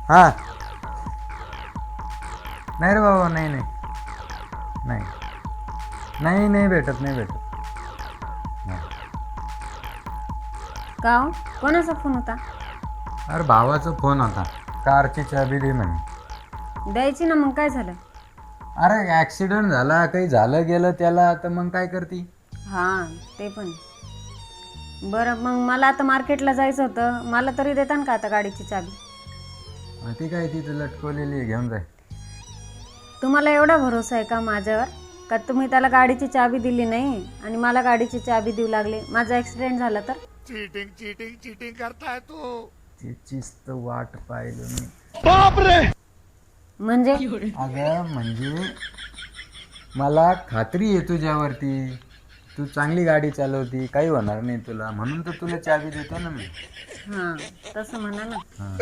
हा नाही रे बाबा, नाही नाही नाही नाही नाही भेटत, नाही भेटत. का हो? कोणाचा फोन होता? अरे भावाचा फोन होता, कारची चाबी दे म्हणे. द्यायची ना, मग काय झालं? अरे ॲक्सिडेंट झाला, काही झालं गेलं त्याला, तर मग काय करती? हां ते पण. बरं मग मला आता मार्केटला जायचं होतं, मला तरी देता का आता गाडीची चाबी? ती काय तिथं लटकवलेली आहे, घेऊन जाय. तुम्हाला एवढा भरोसा आहे का माझ्यावर, का तुम्ही त्याला गाडीची चाबी दिली नाही आणि मला गाडीची चाबी देऊ लागले? माझा ॲक्सिडेंट झाला तर? चीटिंग चीटिंग चीटिंग करताय तू. तिचीच तर वाट पाहिलं मी. म्हणजे अगं म्हणजे मला खात्री आहे तुझ्यावरती, तू चांगली गाडी चालवती, काही होणार नाही तुला, म्हणून तर तुला चाबी देतो ना मी. हां तसं म्हणा ना. हां